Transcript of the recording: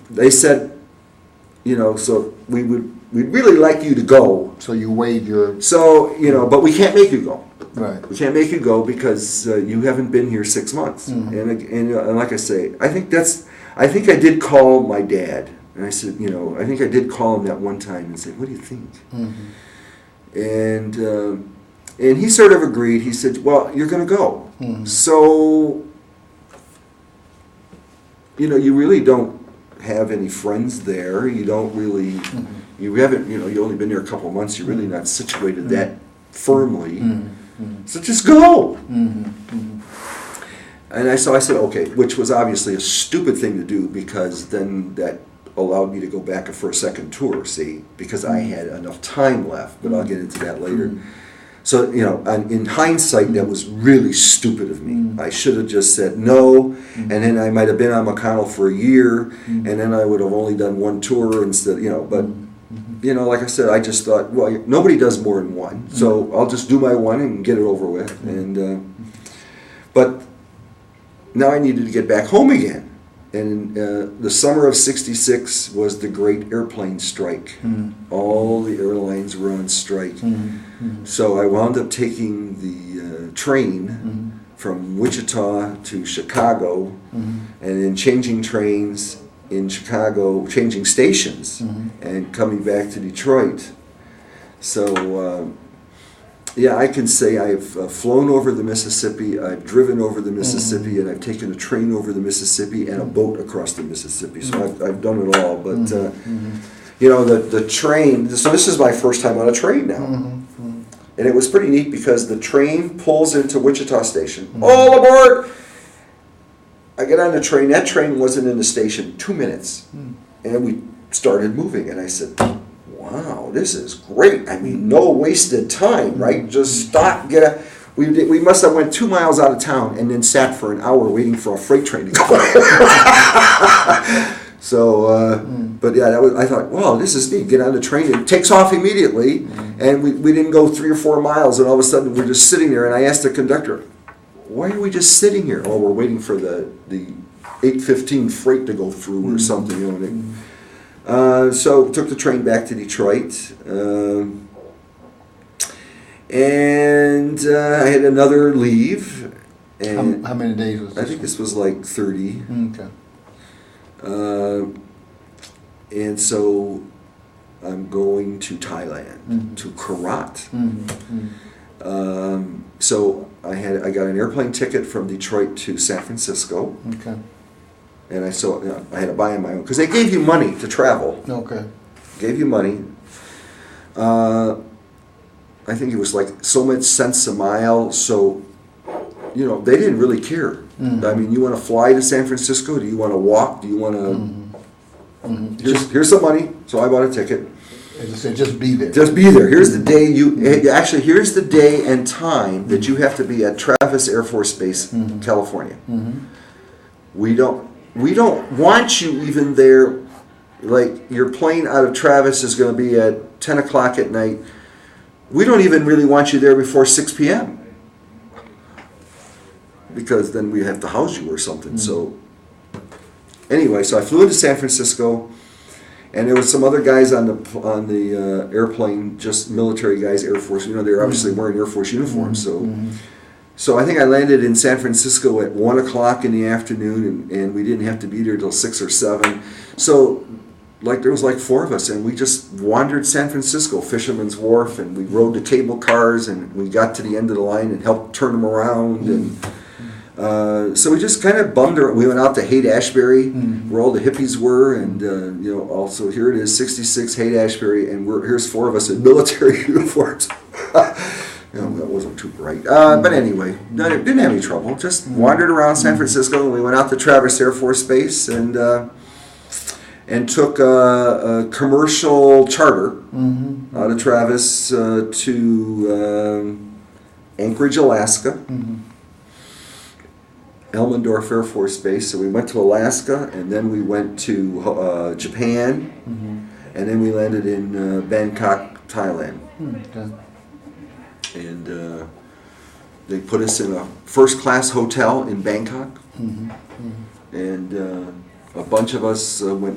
they said, so we'd really like you to go. So you weighed your... So, but we can't make you go. Right. We can't make you go because you haven't been here 6 months. And like I say, I think I did call my dad. And I said, I think I did call him that one time and say, what do you think? And he sort of agreed. He said, well, you're going to go. So, you really don't have any friends there. You don't really, you haven't, you've only been there a couple of months. You're really not situated that firmly. So just go. And so I said, okay, which was obviously a stupid thing to do because then that allowed me to go back for a second tour, see, because I had enough time left, but I'll get into that later. So, in hindsight, that was really stupid of me. I should have just said no, and then I might have been on McConnell for a year, and then I would have only done one tour instead, but, like I said, I just thought, well, nobody does more than one, so I'll just do my one and get it over with. And but now I needed to get back home again. And the summer of '66 was the great airplane strike. All the airlines were on strike. So I wound up taking the train from Wichita to Chicago, and then changing trains in Chicago, changing stations, and coming back to Detroit. So yeah, I can say I've flown over the Mississippi, I've driven over the Mississippi, and I've taken a train over the Mississippi and a boat across the Mississippi. So I've done it all. But, the train, so this is my first time on a train now. And it was pretty neat because the train pulls into Wichita Station. All aboard! I get on the train. That train wasn't in the station 2 minutes. And we started moving. And I said, wow, this is great. I mean, no wasted time, right? Just stop, get a... We must have went 2 miles out of town and then sat for an hour waiting for a freight train to go. So, but yeah, I thought, wow, this is neat. Get on the train. It takes off immediately. And we didn't go 3 or 4 miles. And all of a sudden, we're just sitting there. And I asked the conductor, why are we just sitting here? Oh, we're waiting for the 8:15 freight to go through or something. So took the train back to Detroit, and I had another leave. And how many days was this? I think this was like 30. Okay. And so I'm going to Thailand, to Korat. So I got an airplane ticket from Detroit to San Francisco. Okay. And I had to buy on my own because they gave you money to travel. Okay. Gave you money. I think it was like so much cents a mile. So, they didn't really care. I mean, you want to fly to San Francisco? Do you want to walk? Do you want to? Here's some money. So I bought a ticket. As I said, just be there. Just be there. Here's the day here's the day and time that you have to be at Travis Air Force Base, California. We don't want you even there. Like, your plane out of Travis is going to be at 10 o'clock at night. We don't even really want you there before 6 p.m. because then we have to house you or something. So anyway, so I flew into San Francisco, and there was some other guys on the airplane, just military guys, Air Force. They were obviously wearing Air Force uniforms. So I think I landed in San Francisco at 1 o'clock in the afternoon, and we didn't have to be there till 6 or 7. So there was like 4 of us, and we just wandered San Francisco, Fisherman's Wharf, and we rode the cable cars, and we got to the end of the line and helped turn them around. And so we just kind of bummed around. We went out to Haight-Ashbury, where all the hippies were, and also here it is, 66 Haight-Ashbury, and here's 4 of us in military uniforms. That wasn't too bright. But anyway, didn't have any trouble. Just wandered around San Francisco, and we went out to Travis Air Force Base and took a commercial charter out of Travis to Anchorage, Alaska. Elmendorf Air Force Base. So we went to Alaska, and then we went to Japan, and then we landed in Bangkok, Thailand. Okay. And they put us in a first-class hotel in Bangkok, and a bunch of us went